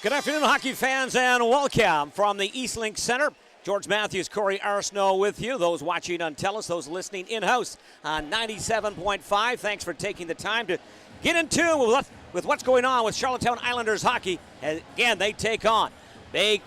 Good afternoon, hockey fans, and welcome from the Eastlink Center. George Matthews, Corey Arsenault with you. Those watching on TELUS, those listening in-house on 97.5. Thanks for taking the time to get in tune with what's going on with Charlottetown Islanders hockey. Again, they take on BC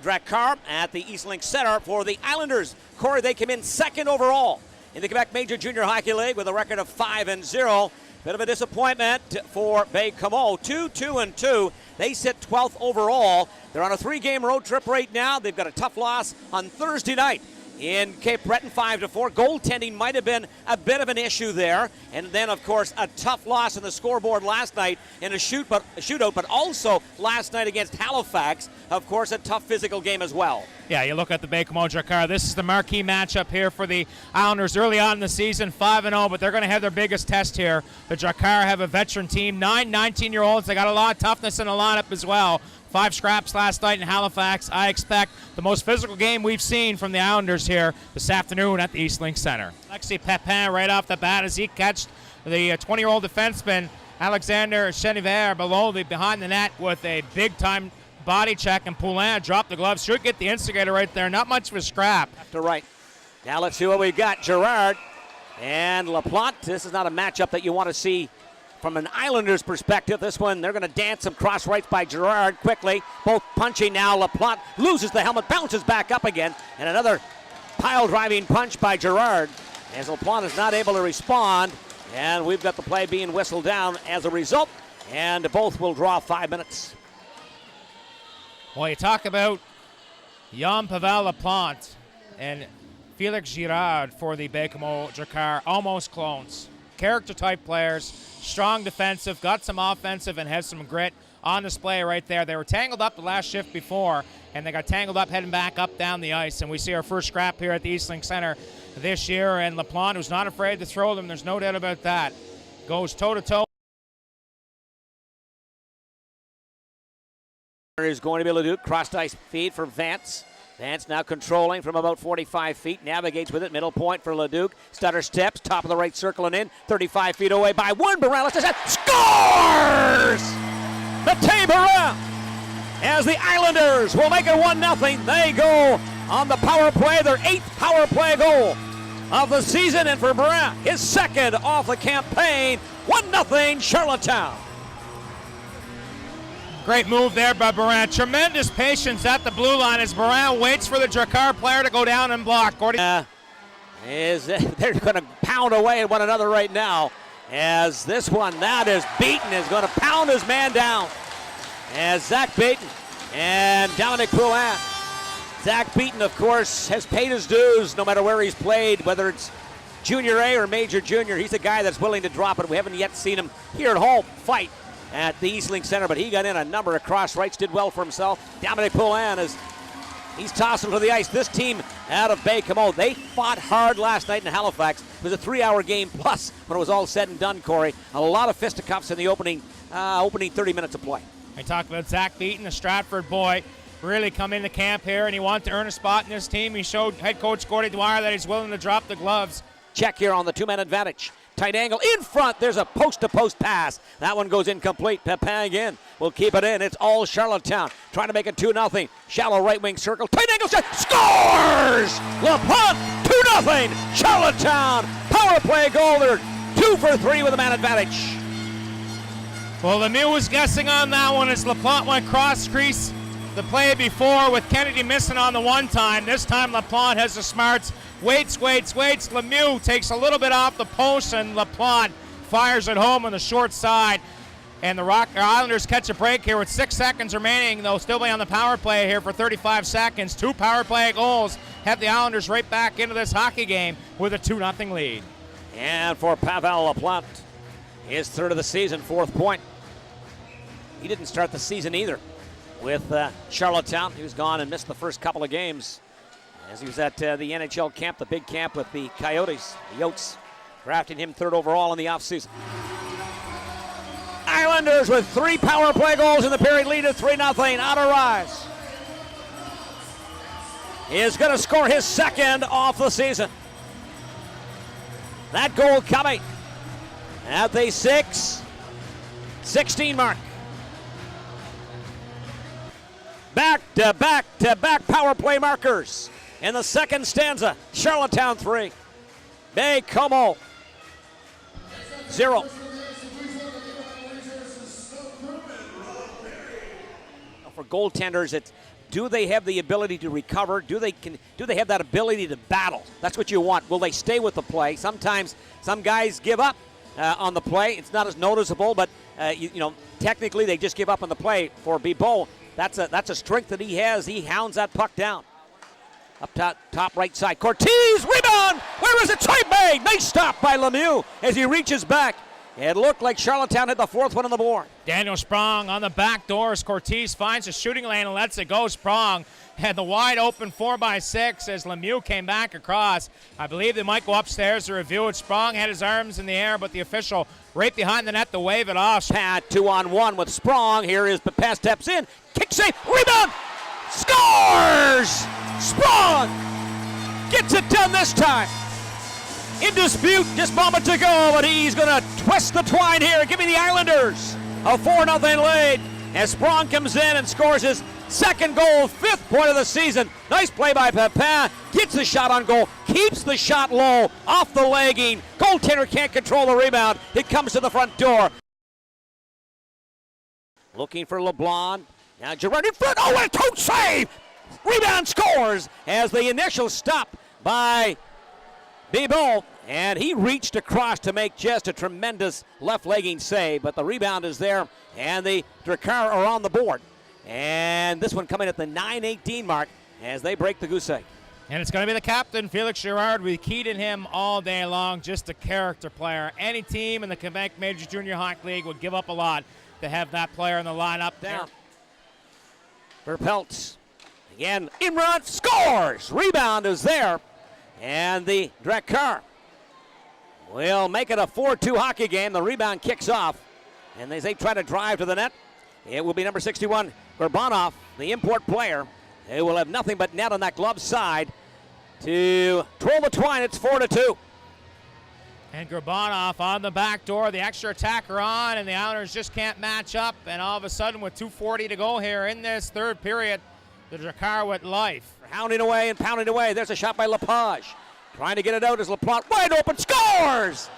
Drakkar at the Eastlink Center for the Islanders. Corey, they come in second overall in the Quebec Major Junior Hockey League with a record of 5-0. Bit of a disappointment for BC 2-2-2. They sit 12th overall. They're on a 3-game road trip right now. They've got a tough loss on Thursday night in Cape Breton, 5-4. Goaltending might have been a bit of an issue there. And then, of course, a tough loss on the scoreboard last night in a shootout, but also last night against Halifax. Of course, a tough physical game as well. Yeah, you look at the BC Drakkar. This is the marquee matchup here for the Islanders early on in the season, 5-0, but they're going to have their biggest test here. The Drakkar have a veteran team, 19-year-olds. They got a lot of toughness in the lineup as well. 5 scraps last night in Halifax. I expect the most physical game we've seen from the Islanders here this afternoon at the Eastlink Center. Alexis Pepin right off the bat as he catched the 20-year-old defenseman Alexander Cheniver behind the net with a big-time body check, and Poulin dropped the gloves. Should get the instigator right there. Not much of a scrap. Left to right. Now let's see what we've got. Girard and LaPlante. This is not a matchup that you want to see from an Islanders perspective. This one, they're going to dance some cross rights by Girard quickly. Both punching now. LaPlante loses the helmet, bounces back up again, and another pile-driving punch by Girard as LaPlante is not able to respond, and we've got the play being whistled down as a result, and both will draw 5 minutes. Well, you talk about Jean-Pavel LaPlante and Felix Girard for the BC Drakkar, almost clones. Character-type players, strong defensive, got some offensive, and has some grit on display right there. They were tangled up the last shift before, and they got tangled up heading back up down the ice. And we see our first scrap here at the Eastlink Center this year, and LaPlante, who's not afraid to throw them, there's no doubt about that, goes toe-to-toe. Is going to be Leduc, crossed ice feed for Vance. Vance now controlling from about 45 feet, navigates with it, middle point for Leduc. Stutter steps, top of the right circle and in, 35 feet away by one. Barrales does that, scores! Matej Barrales, as the Islanders will make it 1-0. They go on the power play, their 8th power play goal of the season, and for Barrales, his 2nd off the campaign, 1-0 Charlottetown. Great move there by Baran. Tremendous patience at the blue line as Baran waits for the Drakkar player to go down and block. They're going to pound away at one another right now as this one, that is Beaton, is going to pound his man down. As Zach Beaton and Dominic Poulin. Zach Beaton, of course, has paid his dues no matter where he's played, whether it's Junior A or Major Junior. He's a guy that's willing to drop it. We haven't yet seen him here at home fight at the Eastlink Center, but he got in a number of cross rights, did well for himself. Dominic Poulin, he's tossing to the ice. This team out of BC, they fought hard last night in Halifax. It was a 3-hour game plus when it was all said and done, Corey. A lot of fisticuffs in the opening 30 minutes of play. I talked about Zach Beaton, a Stratford boy, really come into camp here, and he wanted to earn a spot in this team. He showed head coach Gordy Dwyer that he's willing to drop the gloves. Check here on the 2-man advantage. Tight angle in front. There's a post-to-post pass. That one goes incomplete. Pepin again will keep it in. It's all Charlottetown trying to make it 2-0. Shallow right wing circle. Tight angle shot. Scores! LaPlante 2-0. Charlottetown power play goal. They're 2 for 3 with a man advantage. Well, Lemieux was guessing on that one as LaPlante went cross crease the play before with Kennedy missing on the one time. This time LaPlante has the smarts. Waits. Lemieux takes a little bit off the post, and LaPlante fires it home on the short side. And the Islanders catch a break here with 6 seconds remaining. They'll still be on the power play here for 35 seconds. 2 power play goals have the Islanders right back into this hockey game with a 2-0 lead. And for Pavel LaPlante, his 3rd of the season, 4th point. He didn't start the season either with Charlottetown. He was gone and missed the first couple of games as he was at the NHL camp, the big camp with the Coyotes, the Yotes, drafting him 3rd overall in the offseason. Islanders with 3 power play goals in the period, lead at 3-0. Otto Rise is going to score his 2nd off the season. That goal coming at the 6:16 mark. Back-to-back-to-back power play markers in the second stanza. Charlottetown 3. Baie-Comeau 0. For goaltenders, it's do they have the ability to recover? Do they have that ability to battle? That's what you want. Will they stay with the play? Sometimes some guys give up on the play. It's not as noticeable, but technically they just give up on the play. For Bibeau, that's a strength that he has. He hounds that puck down. Up top right side. Cortez, rebound! Where is it? Trade made! Nice stop by Lemieux as he reaches back. It looked like Charlottetown had the fourth one on the board. Daniel Sprong on the back doors. Cortez finds a shooting lane and lets it go. Sprong had the wide open 4x6 as Lemieux came back across. I believe they might go upstairs to review it. Sprong had his arms in the air, but the official right behind the net to wave it off. Pat 2-on-1 with Sprong. Here is the pass, steps in. Kick save. Rebound. Scores! Sprong gets it done this time. In dispute just moments ago, but he's going to twist the twine here, giving the Islanders a 4-0 lead as Sprong comes in and scores his second goal, 5th point of the season. Nice play by Pepin, gets the shot on goal, keeps the shot low, off the legging. Goaltender can't control the rebound. It comes to the front door. Looking for LeBlanc. Now Gerard in front. Oh, what a tote save! Rebound, scores as the initial stop by Bibeau, and he reached across to make just a tremendous left-legging save, but the rebound is there, and the Drakkar are on the board. And this one coming at the 9:18 mark as they break the goose egg. And it's going to be the captain, Felix Girard. We keyed in him all day long, just a character player. Any team in the Quebec Major Junior Hockey League would give up a lot to have that player in the lineup. Down. Verpeltz, again, in run, scores! Rebound is there. And the Drakkar will make it a 4-2 hockey game. The rebound kicks off. And as they try to drive to the net, it will be number 61, Gorbanov, the import player, who will have nothing but net on that glove side to troll the twine. It's 4-2. And Gorbanov on the back door, the extra attacker on, and the Islanders just can't match up. And all of a sudden, with 2:40 to go here in this third period, the Drakkar with life. Hounding away and pounding away. There's a shot by Lepage. Trying to get it out as LaPlante wide open, scores!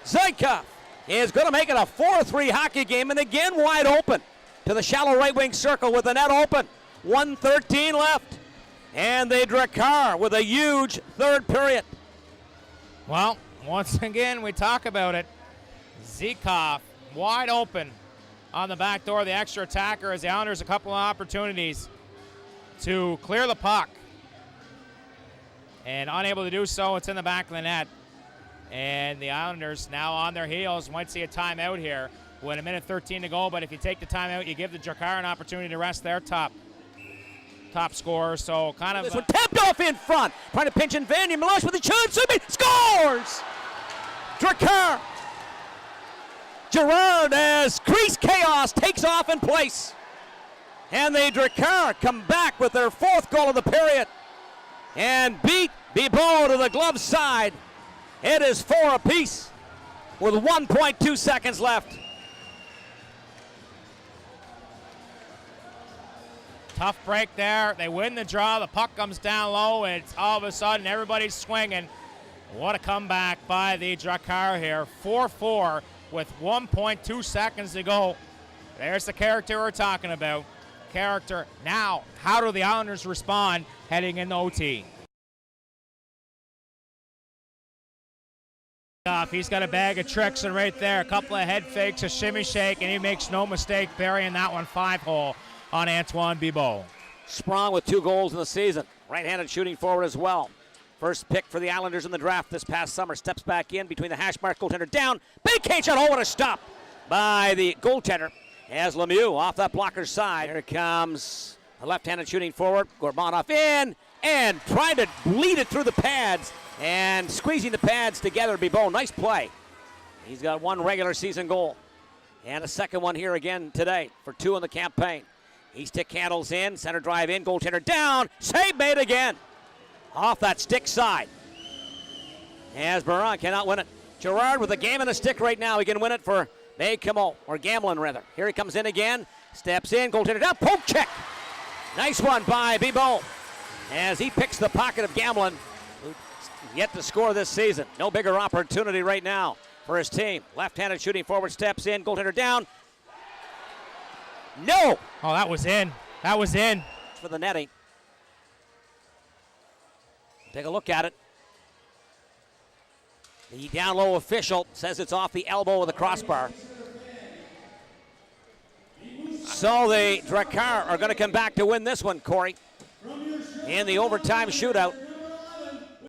Zaykov is going to make it a 4-3 hockey game, and again wide open to the shallow right wing circle with the net open. 1:13 left. And the Drakkar with a huge third period. Well, once again, we talk about it. Zaykov wide open on the back door, the extra attacker, as the Islanders a couple of opportunities to clear the puck. And unable to do so, it's in the back of the net. And the Islanders now on their heels might see a timeout here with 1:13 to go. But if you take the timeout, you give the Drakkar an opportunity to rest their top scorer. So kind of this one tapped off in front, trying to pinch in Vanier. Milosh with a chance, scores! Drakkar. Girard as crease chaos takes off in place. And the Drakkar come back with their 4th goal of the period and beat Bibeau to the glove side. It is 4 apiece with 1.2 seconds left. Tough break there. They win the draw. The puck comes down low. And it's all of a sudden everybody's swinging. What a comeback by the Drakkar here. 4-4 with 1.2 seconds to go. There's the character we're talking about. Character. Now, how do the Islanders respond heading into OT? He's got a bag of tricks, and right there, a couple of head fakes, a shimmy shake, and he makes no mistake burying that one 5-hole on Antoine Bibeau. Sprong with 2 goals in the season. Right-handed shooting forward as well. First pick for the Islanders in the draft this past summer. Steps back in between the hash mark. Goaltender down. Big cage shot. Oh, what a stop by the goaltender. As Lemieux off that blocker's side. Here comes a left-handed shooting forward. Gorbanov in and trying to bleed it through the pads and squeezing the pads together. Bibeau, nice play. He's got 1 regular season goal and a second one here again today for 2 in the campaign. He stick handles in, center drive in, goaltender down, save made again. Off that stick side. As Baron cannot win it. Girard with a game and a stick right now. He can win it for Baie-Comeau, or Gamlin rather. Here he comes in again, steps in, goaltender down, poke check. Nice one by Bibo as he picks the pocket of Gamlin, who's yet to score this season. No bigger opportunity right now for his team. Left-handed shooting forward, steps in, goaltender down. No! Oh, that was in. That was in. For the netting. Take a look at it. The down low official says it's off the elbow of the crossbar. So the Drakkar are going to come back to win this one, Corey, in the overtime shootout.